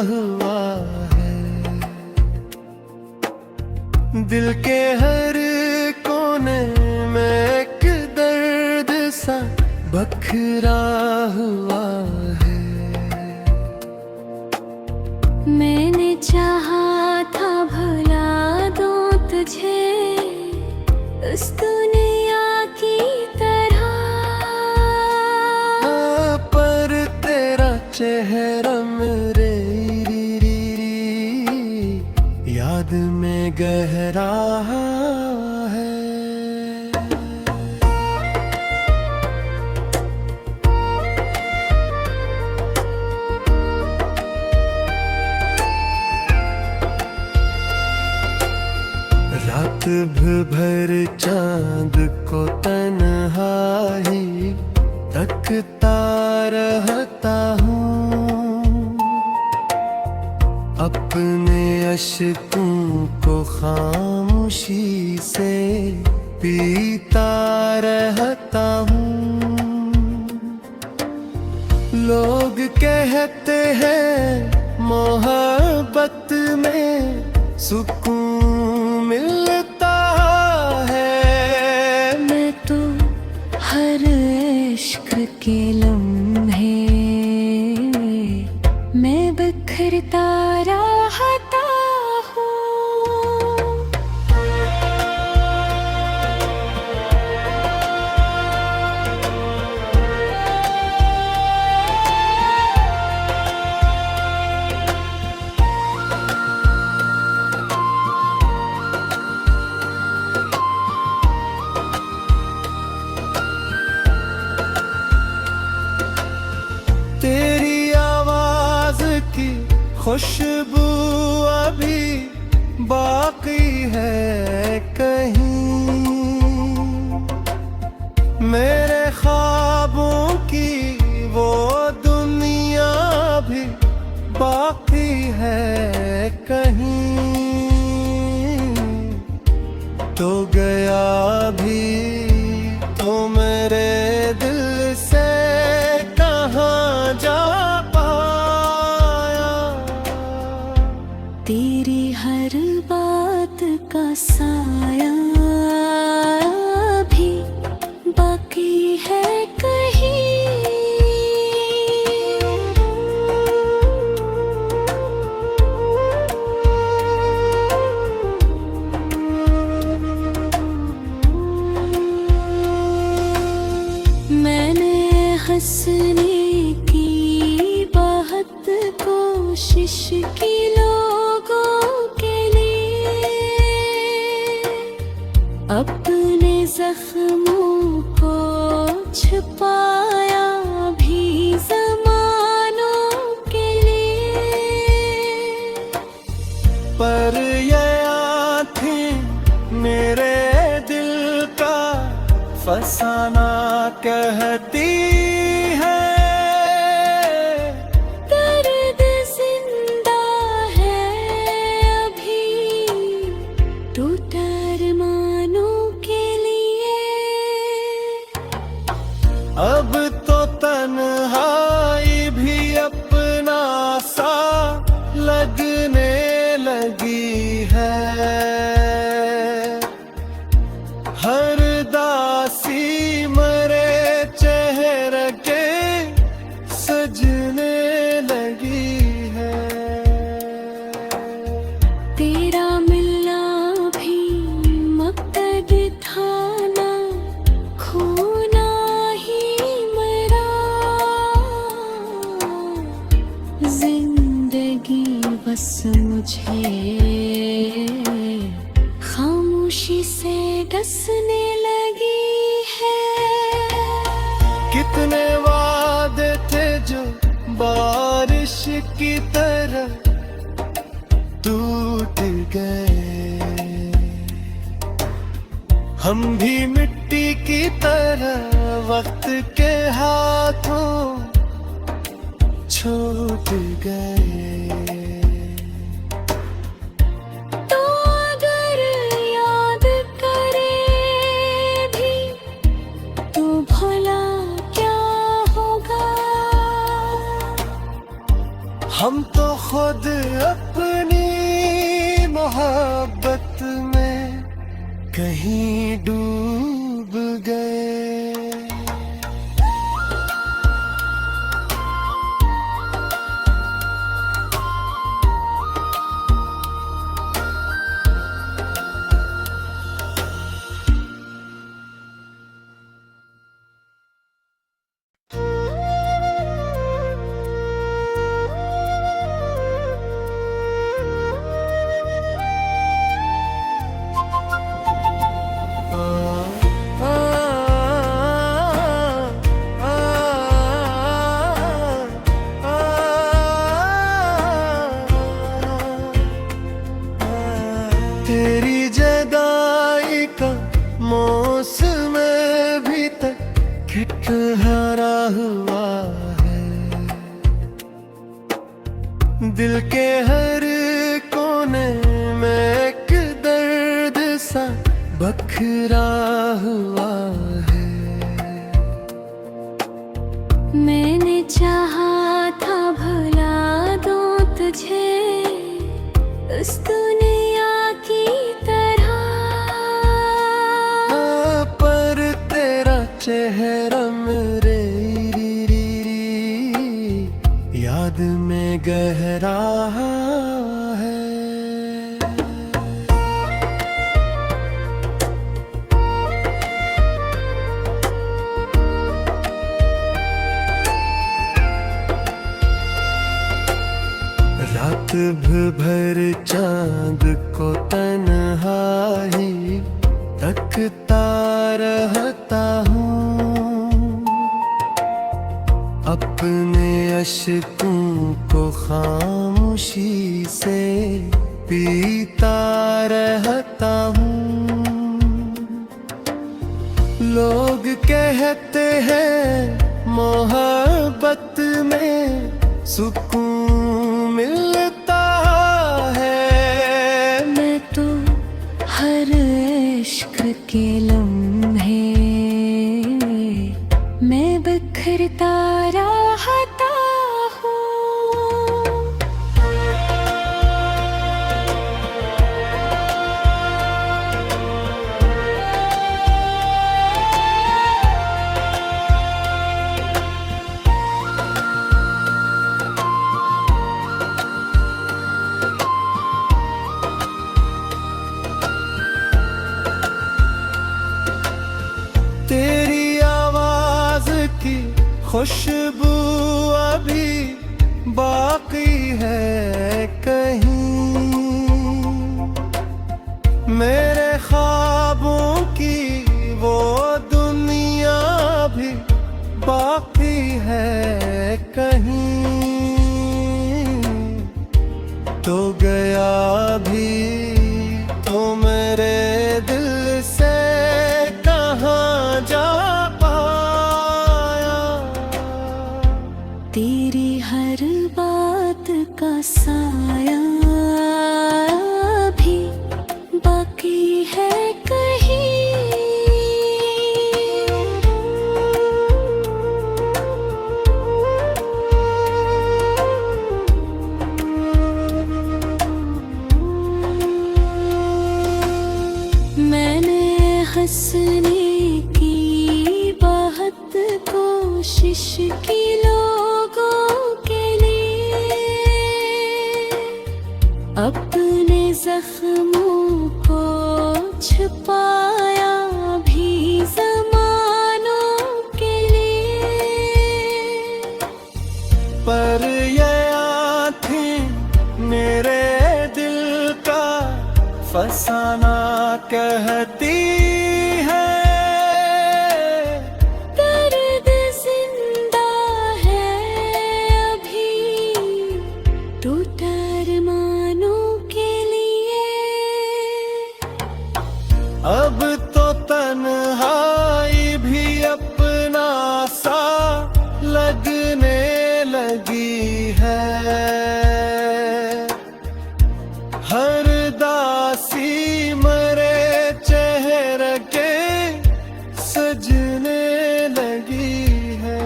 हुआ है। दिल के हर कोने में एक दर्द सा बखरा हुआ है। मैंने चाहा था भुला दूं तुझे उस दुनिया की तरह, पर तेरा चेहरा मेरे याद में गहरा है। रात भर चांद को तन्हाई तकता रहता हूँ, अपने अश्कों को खामोशी से पीता रहता हूँ। लोग कहते हैं मोहब्बत में सुकून मिलता है। मैं तो हर इश्क के लम्हे मैं बिखरता रहता हूँ। तेरी आवाज की खुशबू अभी बाकी है कहीं, मेरे ख्वाबों की वो दुनिया भी बाकी है कहीं। तो गया भी तो मेरे दिल से कहाँ जा पाया। तेरी हर बात का साया भी बाकी है कहीं। मैंने हंसने की बहुत कोशिश की लोगों के लिए, अपने जख्मों को छुपाया भी ज़मानों के लिए। पर ये आँखें मेरे दिल का फसाना कहती है। दर्द जिंदा है अभी टूटा अरमानों के लिए। अब तो तन्हाई भी अपना सा लगने लगी है। हर दासी मरे चेहरे के सजने लगी है। तेरा मिलना भी मकसद था ना, खोना ही मरा। जिंदगी बस मुझे खामोशी से डसने लगी है। कितने वादे थे जो बारिश की तरह टूट गए, हम भी मिट्टी की तरह वक्त के हाथों छूट गए। तो अगर याद करे भी तो भला क्या होगा। हम तो खुद अपनी मोहब्बत में कहीं डूब गए। तेरी जुदाई का मौसम भी तक ठिठुरा हुआ है। दिल के हर कोने में एक दर्द सा बखरा हुआ है। मैंने चाहा था भुला दूं तुझे उस दुनिया की तरह, पर तेरा चेहरा मेरे याद में गहरा है। रात भर चांद को तन्हाई तकता रहता हूँ, अपने अश्कों को खामोशी से पीता रहता हूँ। लोग कहते हैं मोहब्बत में सुकून मिलता है। मैं तो हर इश्क के लम्हे मैं बिखरता रहता हूँ। तेरी आवाज की खुशबू अभी बाकी है कहीं, मेरे ख्वाबों की वो दुनिया भी बाकी है कहीं। तो गया भी तो मेरे दिल से कहाँ जा पाया। तेरी हर बात का साया भी बाकी है कहीं। मैंने हंसने की बहुत कोशिश की लोगों के लिए, अपने जख्मों को छुपाया भी ज़मानों के लिए। पर ये आँखें मेरे दिल का फसाना कहती है। दर्द जिंदा है अभी टूटा अरमानों के लिए। अब तो तन्हाई भी अपना सा लगने लगी है। हर दासी मरे चेहरे के सजने लगी है।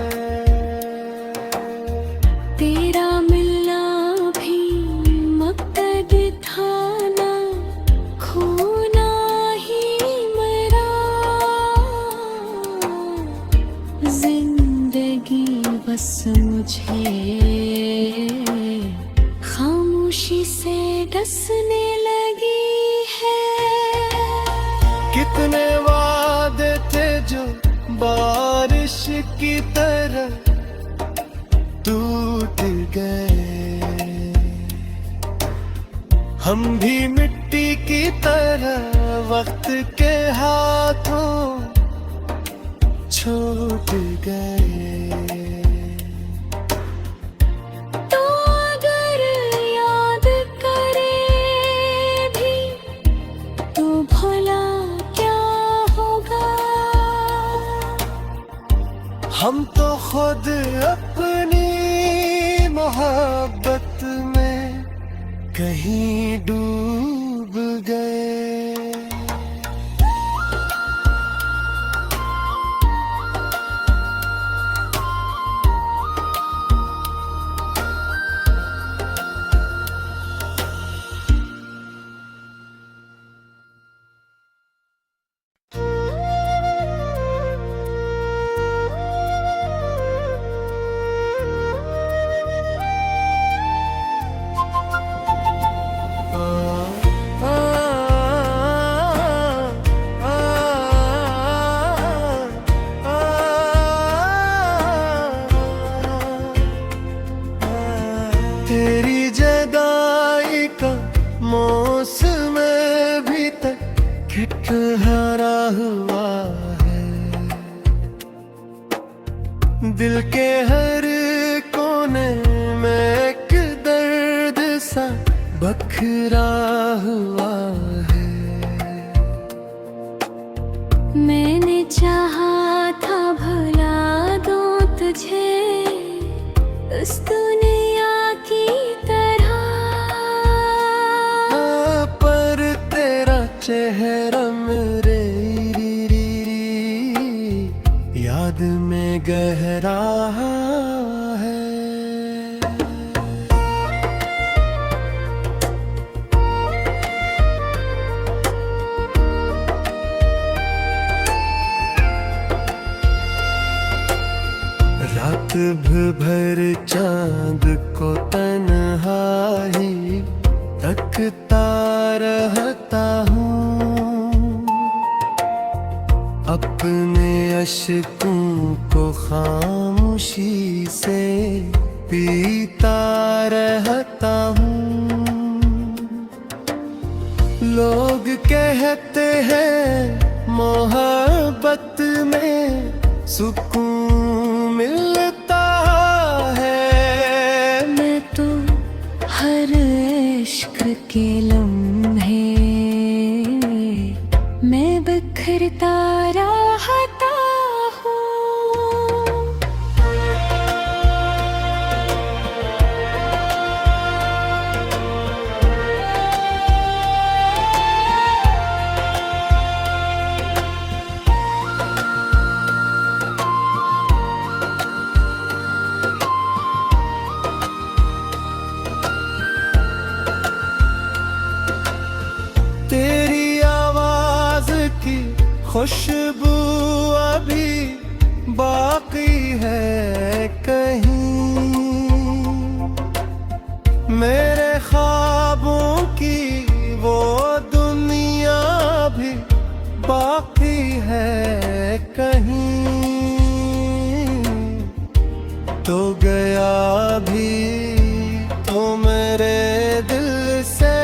तेरा मिलना भी खामोशी से डसने लगी है। कितने वादे थे जो बारिश की तरह टूट गए, हम भी मिट्टी की तरह वक्त के हाथों छूट गए। तो अगर याद करे भी तो भला क्या होगा। हम तो खुद अपनी मोहब्बत में कहीं डूब गए। तेरी जुदाई का मौसम अभी तक ठिठुरा हुआ है, दिल के हर कोने में एक दर्द सा बखरा हुआ है। मैंने चाहा था भुला दूं तुझे उस दुनिया की तरह, पर तेरा चेहरा मेरे याद में गहरा है। रात भर चांद को तन्हाई तकता रहता हूँ, अपने अश्कों को खामोशी से पीता रहता हूँ। लोग कहते हैं मोहब्बत में सुकून मिलता है। मैं तो हर इश्क के लम्हे मैं बिखरता रहता हूँ। तेरी आवाज की खुशबू अभी बाकी है कहीं, मेरे ख्वाबों की वो दुनिया भी बाकी है कहीं। तो गया भी तो मेरे दिल से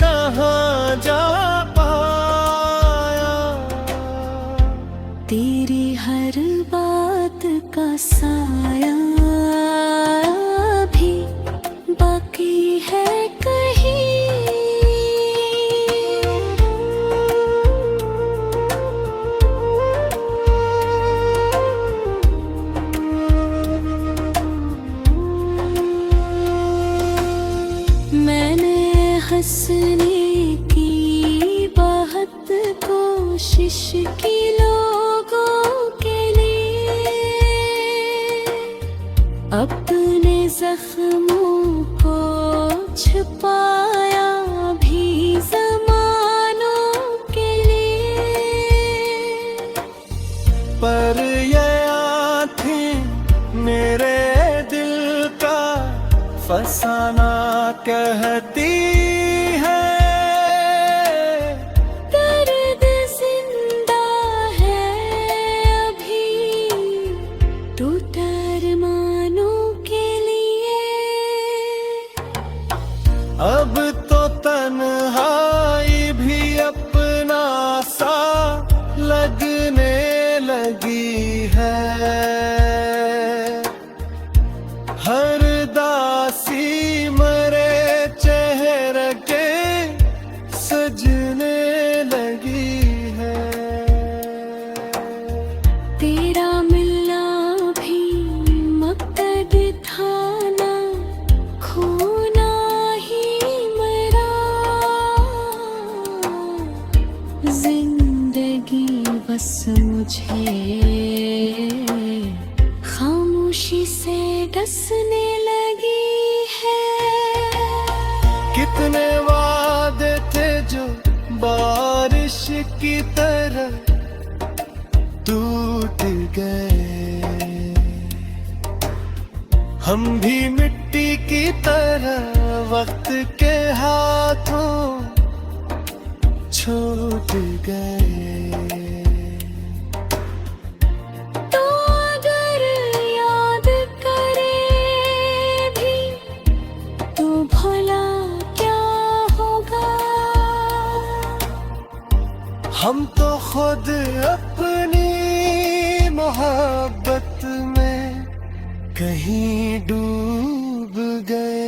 कहाँ जा पाया। तेरी हर बात का साया भी बाकी है कहीं। मैंने हंसने की बहुत कोशिश की लोगों के लिए, अपने जख्मों को छुपाया भी ज़मानों के लिए। पर ये आँखें मेरे दिल का फसाना कहती है दर्द जिंदा है अभी टूटा अरमानों के लिए। अब तो तन्हाई भी अपना सा लगने लगी है। हर दासी मरे चेहरे के सजने लगी है। तेरा मिलना भी मकसद था ना, खोना ही मरा। जिंदगी बस मुझे खामोशी से डसने लगी है। कितने वादे थे जो बारिश की तरह टूट गए। हम भी मिट्टी की तरह वक्त के हाथों छूट गए। तो अगर याद करे भी तो भला क्या होगा। हम तो खुद अपनी मोहब्बत में कहीं डूब गए।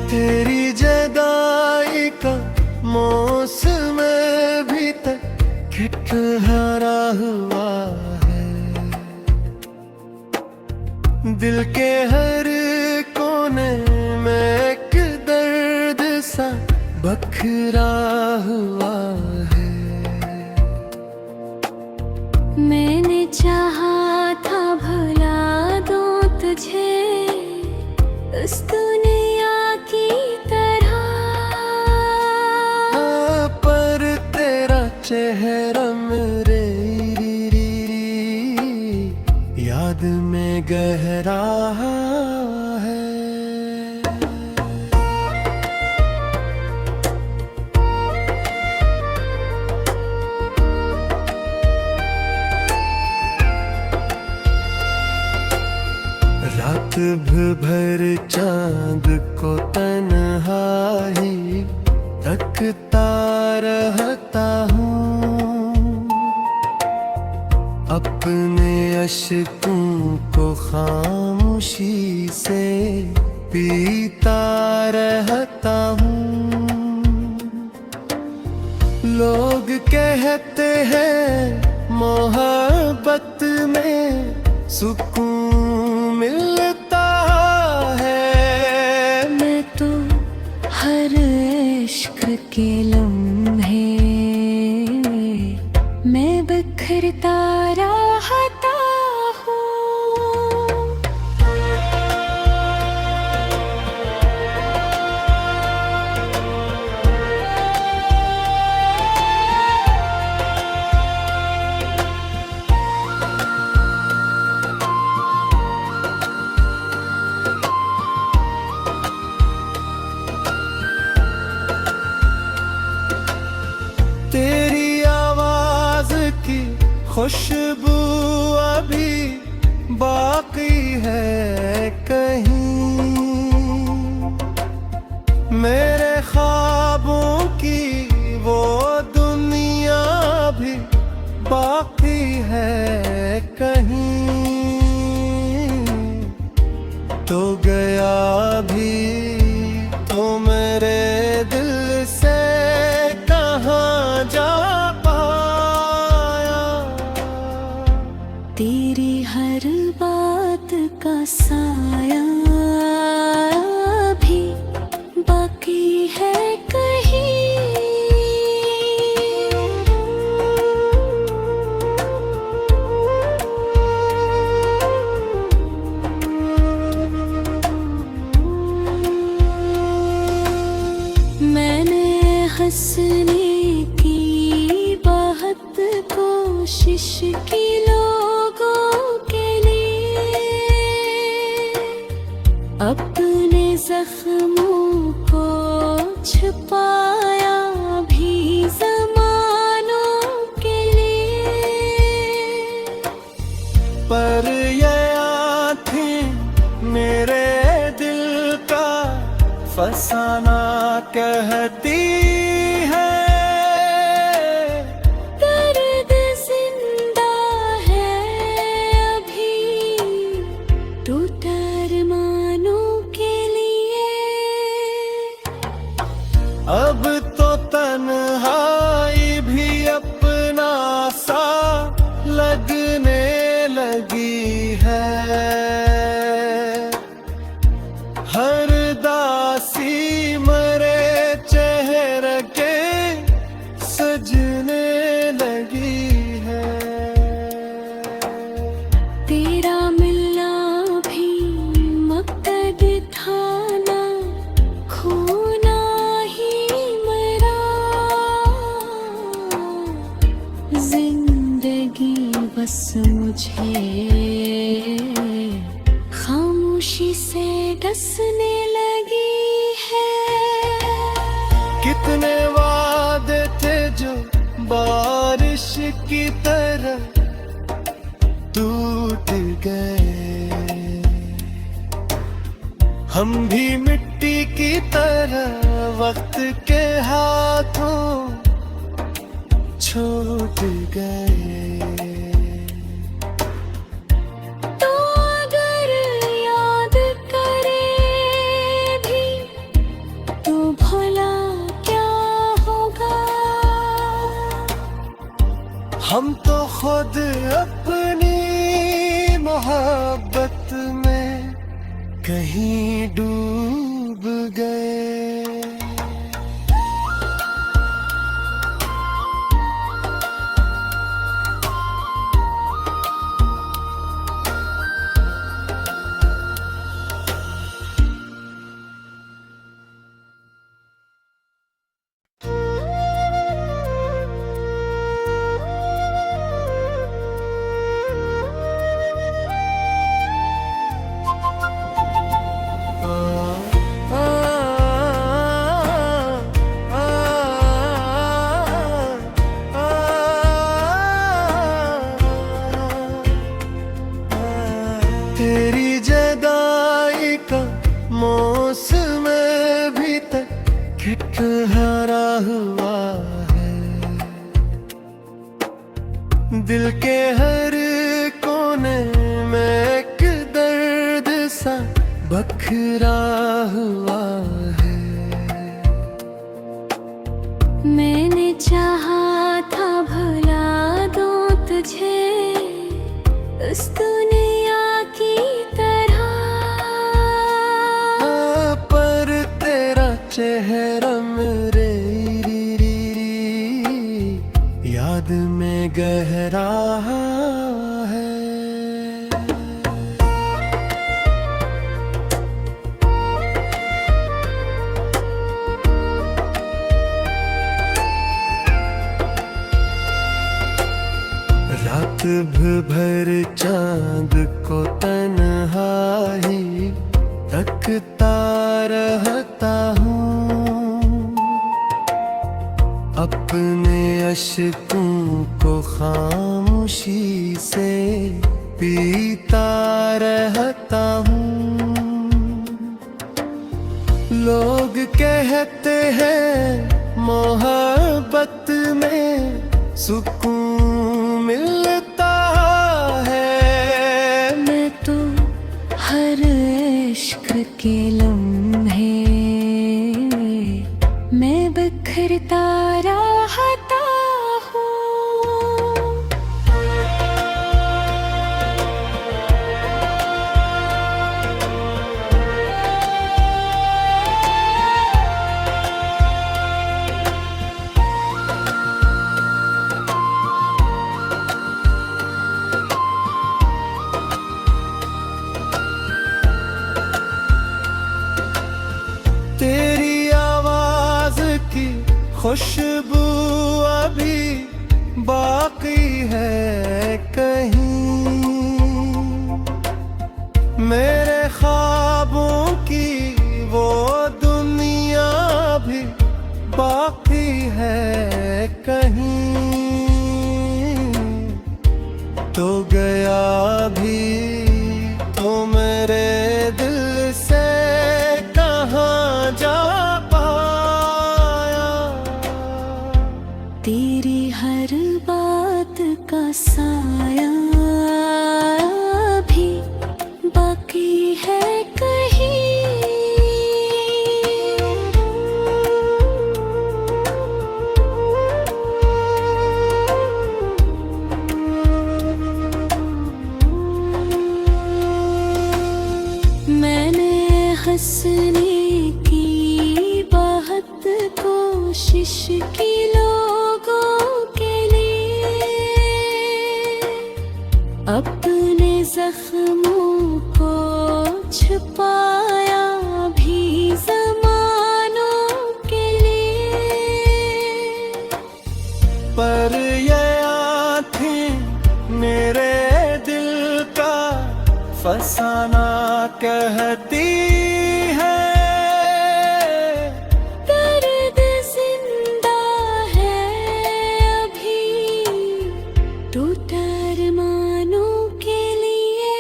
तेरी जदाई का मौसम भी तक ठिठुरा हुआ है। दिल के हर कोने में एक दर्द सा बखरा हुआ है। मैंने चाहा था भुला दूं तुझे उस दुनिया की तरह, पर तेरा चेहरा मेरे याद में गहरा है। रात भर चांद को तन्हाई तकता रहता हूँ। अपने अश्कों को खामोशी से पीता रहता हूँ। लोग कहते हैं मोहब्बत में सुकून मिलता है। मैं तो हर इश्क के लम्हे मैं बिखरता रहता हूँ। तेरी आवाज की खुशबू अभी बाकी है कहीं। मेरे ख्वाबों की वो दुनिया भी बाकी है कहीं। तो गया भी तो मेरे दिल से कहाँ जा पाया। तेरी हर बात का साया भी बाकी है कहीं। मैंने हंसने की बहुत कोशिश की लोगों के लिए, अपने जख्मों को छुपाया भी ज़मानों के लिए। पर ये आँखें मेरे दिल का फसाना कहती है, दर्द जिंदा है अभी टूटा अरमानों के लिए। अब तो तन्हाई भी अपना सा लगने लगी है। हर दासी मरे चेहरे के सजने लगी है। तेरा मिलना भी मकसद था ना, खोना ही मरा। जिंदगी बस मुझे खामोशी से डसने लगी है। कितने वादे थे जो बारिश की तरह टूट गए। हम भी मिट्टी की तरह वक्त के हाथों छूट गए। तो अगर याद करे भी तो भला क्या होगा। हम तो खुद अपनी मोहब्बत में कहीं डूब गए। तेरी जदाई का मौसम भी तक ठिठुरा हुआ है। दिल के हर कोने में एक दर्द सा बखरा हुआ है। मैंने चाहा था भुला दूं तुझे उस दुनिया की तरह, पर तेरा चेहरा मेरे याद में गहरा है। रात भर चांद को तन्हाई तकता रहता हूँ। अपने अश्कों को खामोशी से पीता रहता हूँ। लोग कहते हैं मोहब्बत में सुकून मिलता है। मैं तो हर इश्क के लम्हे मैं बिखरता रहता हूँ। खुशबू अभी बाकी है कहीं, मेरे ख्वाबों की वो दुनिया भी बाकी है कहीं। तो गया भी तो मेरे दिल से कहाँ जा पाया, तेरी हर बात का साया भी बाकी है कहीं। मैंने हंसने की बहुत कोशिश की लोगों के लिए, अपने जख्मों को छुपाया भी ज़मानों के लिए। पर ये आँखें मेरे दिल का फसाना कहती है, दर्द जिंदा है अभी टूटा अरमानों के लिए।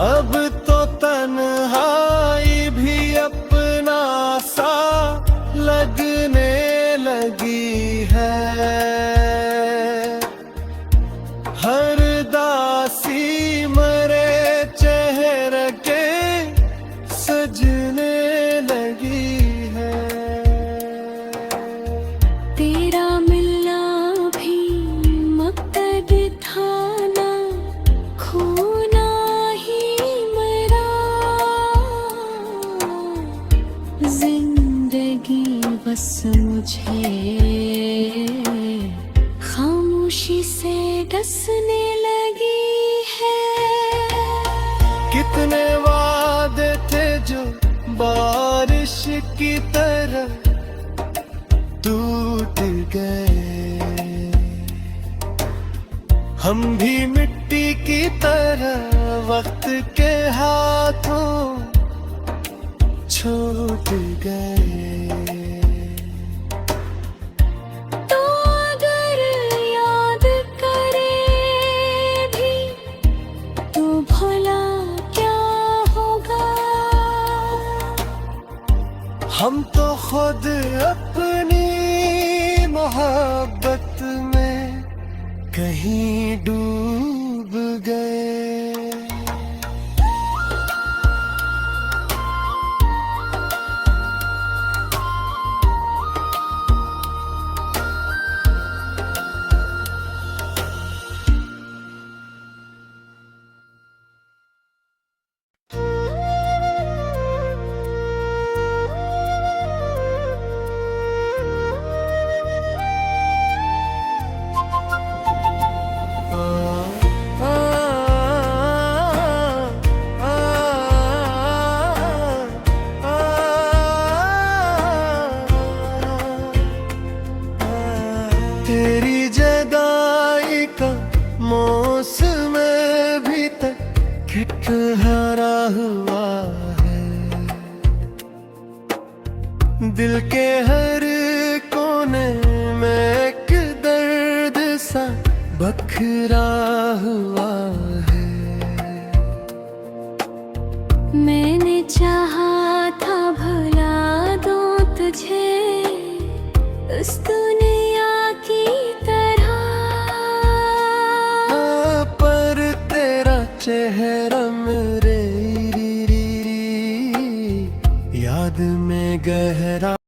अब तो तन्हाई भी अपना सा लगने लगी है, हर दासी मरे चेहरे के सजने लगी है। तेरा मिलना भी मकसद था ना, खोना ही मरा। जिंदगी बस मुझे खामोशी से डसने लगी है। कितने वादे थे जो बारिश की तरह टूट गए, हम भी मिट्टी की तरह वक्त के हाथों छूट गए। तो अगर याद करे भी तो भला क्या होगा, हम तो खुद अपनी मोहब्बत में कहीं डूब गए। तेरी जदाई का मौसम भी तक ठिठुरा हुआ है, दिल के हर कोने में एक दर्द सा बखरा हुआ है। मैंने चाहा था भुला दूं तुझे उस दुनिया की तरह, पर तेरा चेहरा